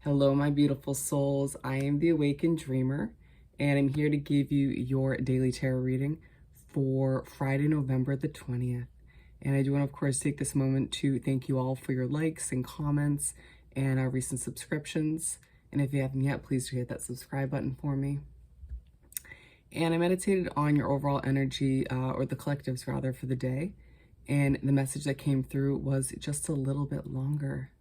Hello, my beautiful souls. I am the Awakened Dreamer, and I'm here to give you your daily tarot reading for Friday, November the 20th. And I do want to, of course, take this moment to thank you all for your likes and comments and our recent subscriptions. And if you haven't yet, please do hit that subscribe button for me. And I meditated on your overall energy, or the collectives rather, for the day. And the message that came through was just a little bit longer.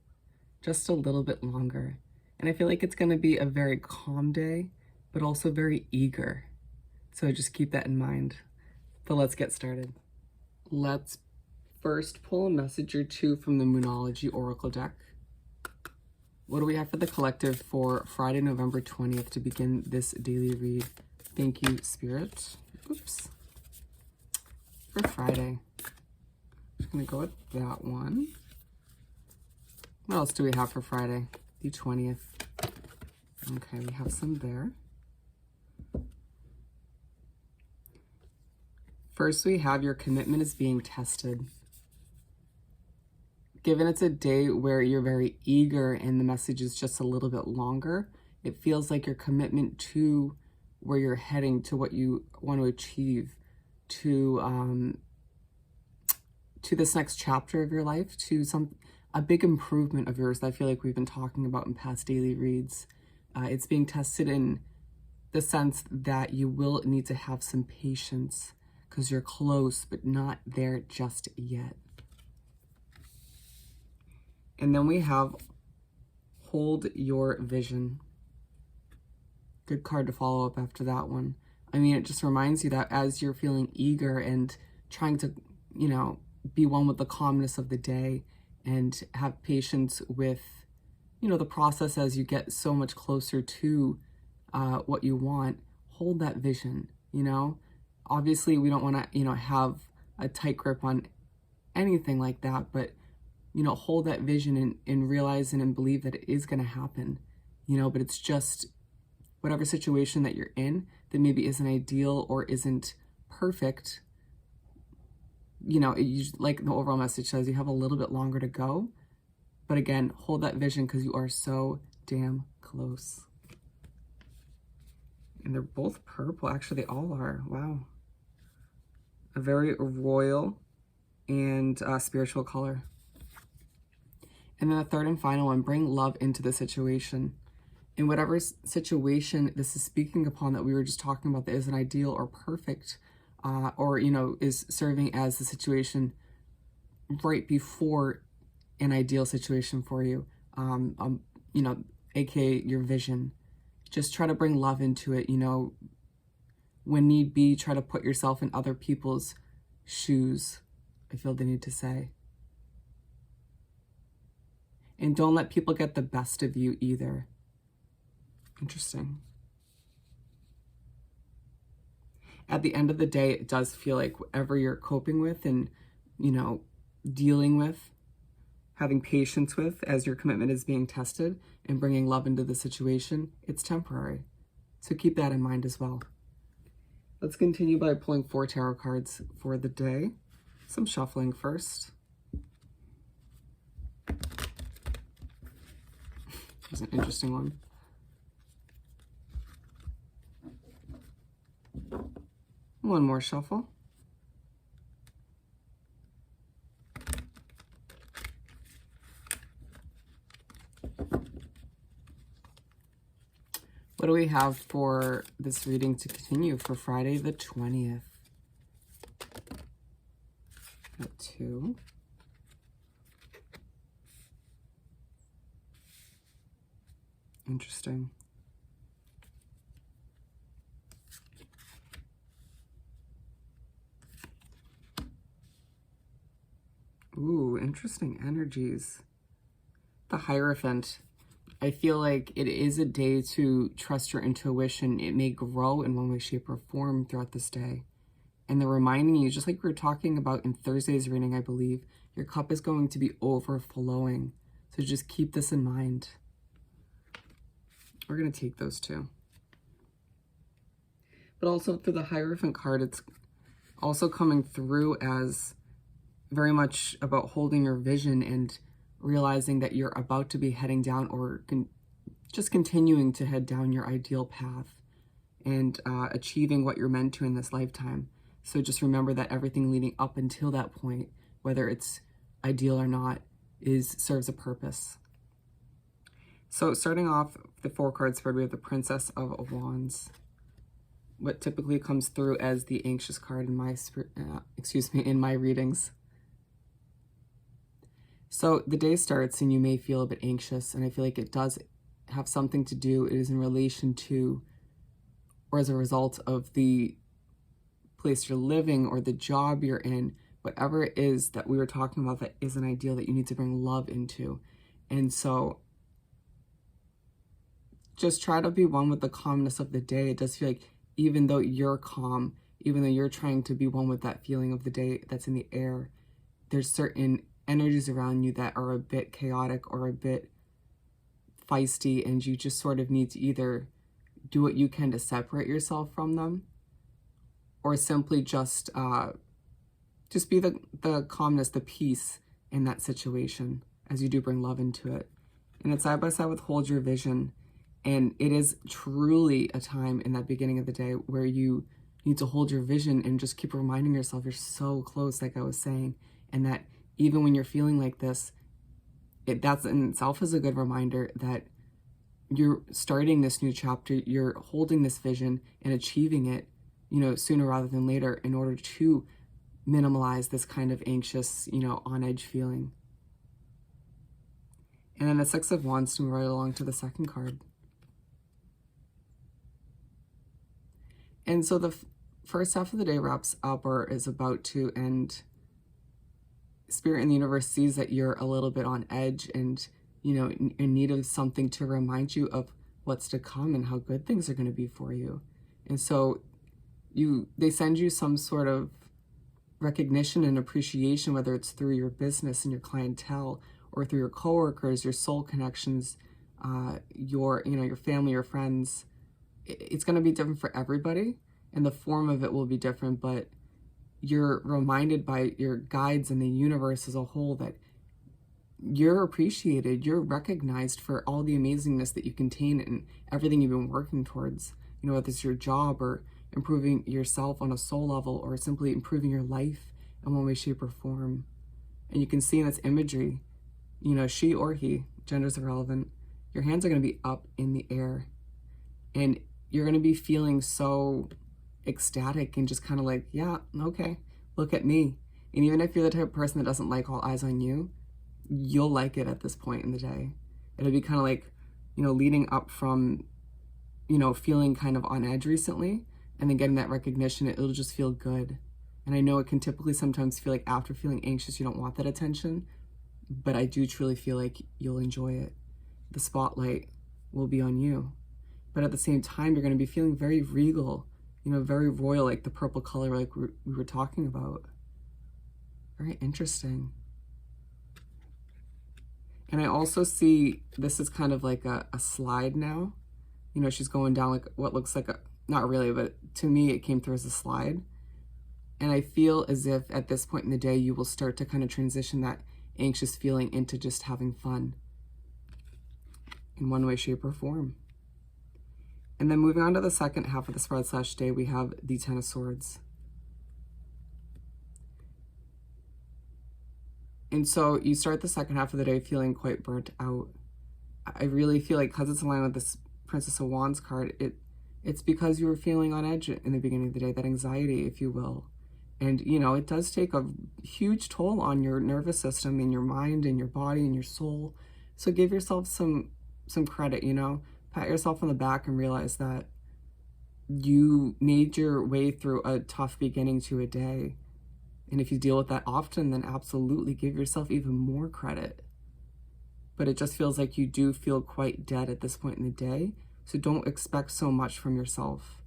Just a little bit longer. And I feel like it's going to be a very calm day, but also very eager. So just keep that in mind. But let's get started. Let's first pull a message or two from the Moonology Oracle deck. What do we have for the collective for Friday, November 20th to begin this daily read? Thank you, Spirit. Oops. For Friday. I'm going to go with that one. What else do we have for Friday? The 20th. Okay, we have some there. First, we have your commitment is being tested. Given it's a day where you're very eager and the message is just a little bit longer, it feels like your commitment to where you're heading, to what you want to achieve, to this next chapter of your life, to a big improvement of yours that I feel like we've been talking about in past daily reads. It's being tested in the sense that you will need to have some patience because you're close, but not there just yet. And then we have hold your vision. Good card to follow up after that one. I mean, it just reminds you that as you're feeling eager and trying to, be one with the calmness of the day, and have patience with, the process as you get so much closer to what you want. Hold that vision, Obviously, we don't want to, have a tight grip on anything like that, but, hold that vision and realize and believe that it is going to happen, but it's just whatever situation that you're in that maybe isn't ideal or isn't perfect. Like the overall message says, you have a little bit longer to go. But again, hold that vision because you are so damn close. And they're both purple. Actually, they all are. Wow. A very royal and spiritual color. And then the third and final one, bring love into the situation. In whatever situation this is speaking upon that we were just talking about that isn't ideal or perfect, or, is serving as the situation right before an ideal situation for you, aka your vision. Just try to bring love into it, when need be, try to put yourself in other people's shoes, I feel the need to say. And don't let people get the best of you either. Interesting. At the end of the day, it does feel like whatever you're coping with and, dealing with, having patience with as your commitment is being tested and bringing love into the situation, it's temporary. So keep that in mind as well. Let's continue by pulling 4 tarot cards for the day. Some shuffling first. Here's an interesting one. One more shuffle. What do we have for this reading to continue for Friday the 20th? Got 2. Interesting. Ooh, interesting energies. The Hierophant. I feel like it is a day to trust your intuition. It may grow in one way, shape, or form throughout this day. And they're reminding you, just like we were talking about in Thursday's reading, I believe, your cup is going to be overflowing. So just keep this in mind. We're going to take those two. But also through the Hierophant card, it's also coming through as very much about holding your vision and realizing that you're about to be heading down or just continuing to head down your ideal path and achieving what you're meant to in this lifetime. So just remember that everything leading up until that point, whether it's ideal or not, serves a purpose. So starting off the 4-card spread, we have the Princess of Wands. What typically comes through as the anxious card in my readings. So the day starts and you may feel a bit anxious, and I feel like it does have something to do, it is in relation to or as a result of the place you're living or the job you're in, whatever it is that we were talking about that is an ideal that you need to bring love into. And so just try to be one with the calmness of the day. It does feel like even though you're calm, even though you're trying to be one with that feeling of the day that's in the air, there's certain energies around you that are a bit chaotic or a bit feisty, and you just sort of need to either do what you can to separate yourself from them, or simply just be the calmness, the peace in that situation as you do bring love into it. And it's side by side with Hold Your Vision. And it is truly a time in that beginning of the day where you need to hold your vision and just keep reminding yourself you're so close, like I was saying, and that even when you're feeling like this, that's in itself is a good reminder that you're starting this new chapter, you're holding this vision and achieving it, sooner rather than later, in order to minimize this kind of anxious, on edge feeling. And then the 6 of Wands to move right along to the second card. And so the first half of the day wraps up or is about to end. Spirit in the universe sees that you're a little bit on edge and, in need of something to remind you of what's to come and how good things are going to be for you. And so they send you some sort of recognition and appreciation, whether it's through your business and your clientele or through your coworkers, your soul connections, your family, your friends. It's going to be different for everybody, and the form of it will be different, but you're reminded by your guides and the universe as a whole that you're appreciated, you're recognized for all the amazingness that you contain and everything you've been working towards, whether it's your job or improving yourself on a soul level or simply improving your life in one way, shape, or form. And you can see in this imagery, she or he, gender's irrelevant, your hands are going to be up in the air. And you're going to be feeling so ecstatic and just kind of like, yeah, okay, look at me. And even if you're the type of person that doesn't like all eyes on you, you'll like it at this point in the day. It'll be kind of like, leading up from, feeling kind of on edge recently and then getting that recognition, it'll just feel good. And I know it can typically sometimes feel like after feeling anxious, you don't want that attention, but I do truly feel like you'll enjoy it. The spotlight will be on you. But at the same time, you're going to be feeling very regal, very royal, like the purple color like we were talking about. Very interesting. And I also see this is kind of like a slide now. She's going down like what looks like not really, but to me it came through as a slide. And I feel as if at this point in the day, you will start to kind of transition that anxious feeling into just having fun in one way, shape, or form. And then moving on to the second half of the spread / day, we have the 10 of Swords. And so you start the second half of the day feeling quite burnt out. I really feel like because it's aligned with this Princess of Wands card, it's because you were feeling on edge in the beginning of the day, that anxiety, if you will. And, it does take a huge toll on your nervous system and your mind and your body and your soul. So give yourself some credit, pat yourself on the back and realize that you made your way through a tough beginning to a day. And if you deal with that often, then absolutely give yourself even more credit. But it just feels like you do feel quite dead at this point in the day. So don't expect so much from yourself.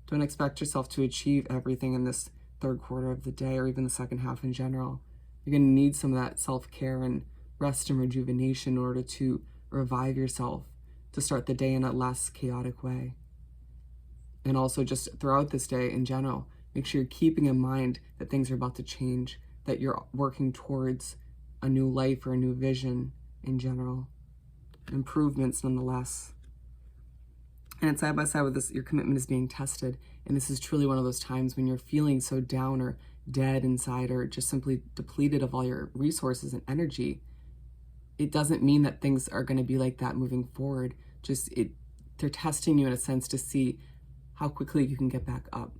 Don't expect yourself to achieve everything in this third quarter of the day or even the second half in general. You're going to need some of that self-care and rest and rejuvenation in order to revive yourself, to start the day in a less chaotic way. And also just throughout this day in general, make sure you're keeping in mind that things are about to change, that you're working towards a new life or a new vision in general. Improvements nonetheless. And it's side by side with this, your commitment is being tested. And this is truly one of those times when you're feeling so down or dead inside or just simply depleted of all your resources and energy. It doesn't mean that things are going to be like that moving forward. They're testing you in a sense to see how quickly you can get back up.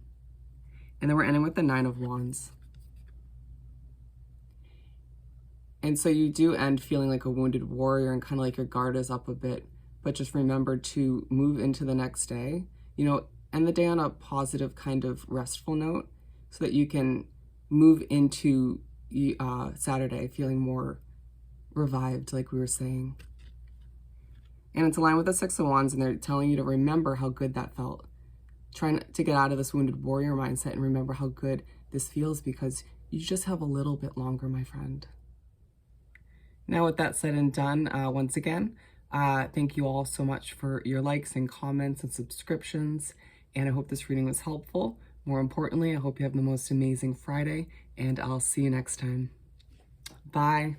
And then we're ending with the 9 of Wands. And so you do end feeling like a wounded warrior and kind of like your guard is up a bit, but just remember to move into the next day, end the day on a positive kind of restful note so that you can move into Saturday feeling more revived, like we were saying. And it's aligned with the 6 of Wands, and they're telling you to remember how good that felt. Trying to get out of this wounded warrior mindset and remember how good this feels, because you just have a little bit longer, my friend. Now, with that said and done, once again, thank you all so much for your likes and comments and subscriptions, and I hope this reading was helpful. More importantly, I hope you have the most amazing Friday, and I'll see you next time. Bye.